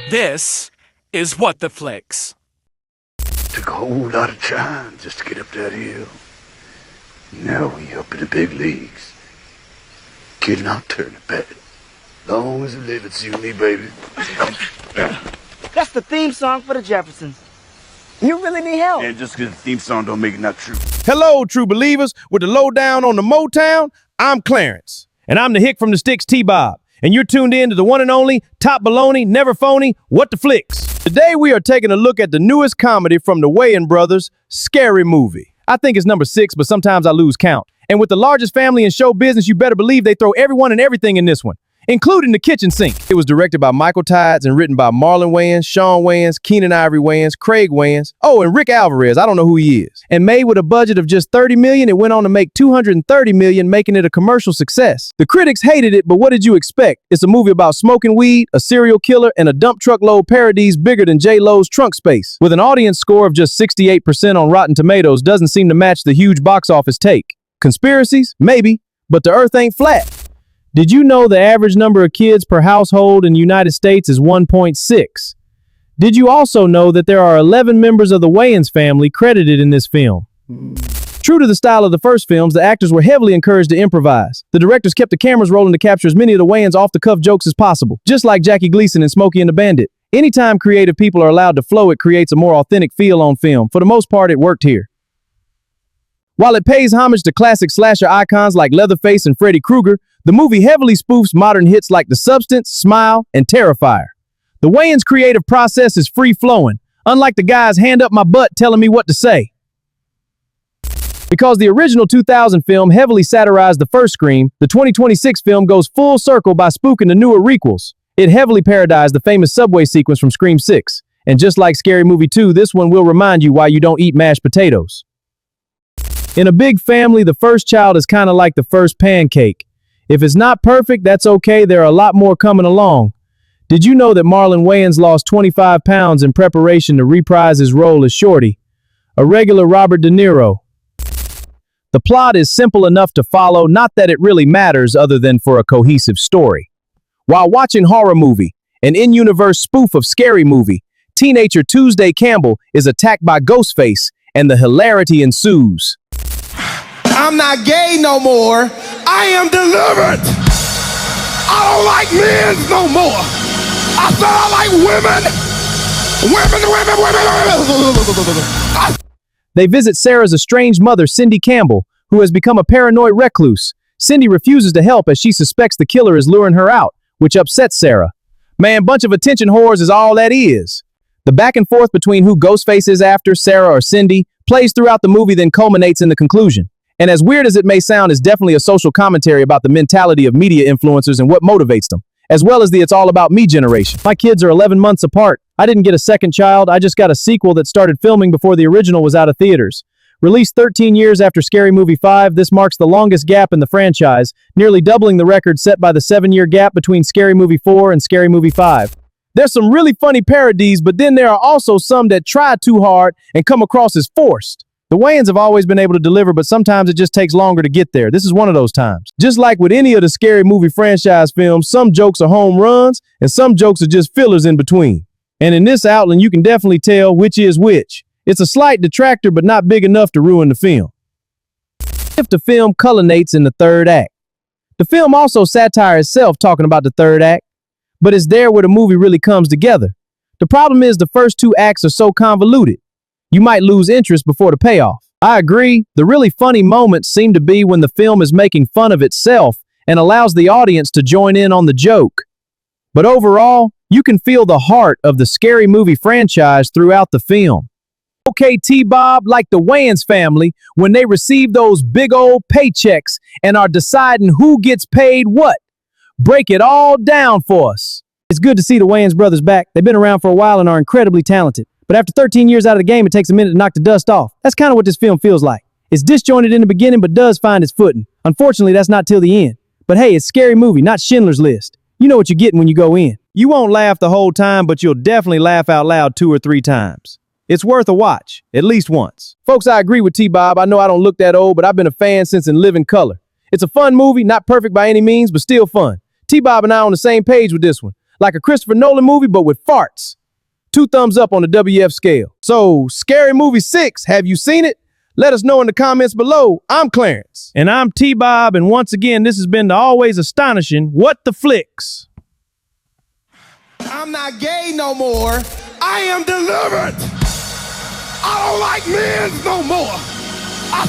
This is What the Flicks. Took a whole lot of time just to get up that hill. Now we up in the big leagues. Kid, and I'll turn it back. Long as I live, it's you and me, baby. That's the theme song for the Jeffersons. You really need help. And just because the theme song don't make it not true. Hello, true believers. With the lowdown on the Motown, I'm Clarence. And I'm the hick from the Sticks, T-Bob. And you're tuned in to the one and only, top baloney, never phony, What the Flicks. Today we are taking a look at the newest comedy from the Wayans brothers, Scary Movie. I think it's number 6, but sometimes I lose count. And with the largest family in show business, you better believe they throw everyone and everything in this one, including the kitchen sink. It was directed by Michael Tides and written by Marlon Wayans, Sean Wayans, Keenan Ivory Wayans, Craig Wayans, and Rick Alvarez, I don't know who he is. And made with a budget of just $30 million, it went on to make $230 million, making it a commercial success. The critics hated it, but what did you expect? It's a movie about smoking weed, a serial killer, and a dump truck load parodies bigger than J-Lo's trunk space. With an audience score of just 68% on Rotten Tomatoes, doesn't seem to match the huge box office take. Conspiracies? Maybe, but the earth ain't flat. Did you know the average number of kids per household in the United States is 1.6? Did you also know that there are 11 members of the Wayans family credited in this film? True to the style of the first films, the actors were heavily encouraged to improvise. The directors kept the cameras rolling to capture as many of the Wayans off-the-cuff jokes as possible, just like Jackie Gleason and Smokey and the Bandit. Anytime creative people are allowed to flow, it creates a more authentic feel on film. For the most part, it worked here. While it pays homage to classic slasher icons like Leatherface and Freddy Krueger, the movie heavily spoofs modern hits like The Substance, Smile, and Terrifier. The Wayans' creative process is free-flowing, unlike the guy's hand up my butt telling me what to say. Because the original 2000 film heavily satirized the first Scream, the 2026 film goes full circle by spooking the newer requels. It heavily parodized the famous subway sequence from Scream 6. And just like Scary Movie 2, this one will remind you why you don't eat mashed potatoes. In a big family, the first child is kind of like the first pancake. If it's not perfect, that's okay, there are a lot more coming along. Did you know that Marlon Wayans lost 25 pounds in preparation to reprise his role as Shorty, a regular Robert De Niro? The plot is simple enough to follow, not that it really matters other than for a cohesive story. While watching horror movie, an in-universe spoof of Scary Movie, teenager Tuesday Campbell is attacked by Ghostface, and the hilarity ensues. I'm not gay no more. I am delivered. I don't like men no more. I said I like women. They visit Sarah's estranged mother, Cindy Campbell, who has become a paranoid recluse. Cindy refuses to help as she suspects the killer is luring her out, which upsets Sarah. Man, bunch of attention whores is all that is. The back and forth between who Ghostface is after, Sarah or Cindy, plays throughout the movie, then culminates in the conclusion. And as weird as it may sound, it's definitely a social commentary about the mentality of media influencers and what motivates them, as well as the It's All About Me generation. My kids are 11 months apart. I didn't get a second child, I just got a sequel that started filming before the original was out of theaters. Released 13 years after Scary Movie 5, this marks the longest gap in the franchise, nearly doubling the record set by the 7-year gap between Scary Movie 4 and Scary Movie 5. There's some really funny parodies, but then there are also some that try too hard and come across as forced. The Wayans have always been able to deliver, but sometimes it just takes longer to get there. This is one of those times. Just like with any of the Scary Movie franchise films, some jokes are home runs, and some jokes are just fillers in between. And in this outline, you can definitely tell which is which. It's a slight detractor, but not big enough to ruin the film. If the film culminates in the third act. The film also satires itself talking about the third act, but it's there where the movie really comes together. The problem is the first 2 acts are so convoluted. You might lose interest before the payoff. I agree, the really funny moments seem to be when the film is making fun of itself and allows the audience to join in on the joke. But overall, you can feel the heart of the Scary Movie franchise throughout the film. Okay, T-Bob, like the Wayans family, when they receive those big old paychecks and are deciding who gets paid what. Break it all down for us. It's good to see the Wayans brothers back. They've been around for a while and are incredibly talented. But after 13 years out of the game, it takes a minute to knock the dust off. That's kind of what this film feels like. It's disjointed in the beginning, but does find its footing. Unfortunately, that's not till the end. But hey, it's Scary Movie, not Schindler's List. You know what you're getting when you go in. You won't laugh the whole time, but you'll definitely laugh out loud 2 or 3 times. It's worth a watch, at least once. Folks, I agree with T-Bob. I know I don't look that old, but I've been a fan since In Living Color. It's a fun movie, not perfect by any means, but still fun. T-Bob and I are on the same page with this one. Like a Christopher Nolan movie, but with farts. 2 thumbs up on the WTF scale. So, Scary Movie 6, have you seen it? Let us know in the comments below. I'm Clarence. And I'm T-Bob, and once again, this has been the always astonishing What the Flicks. I'm not gay no more. I am delivered. I don't like men no more.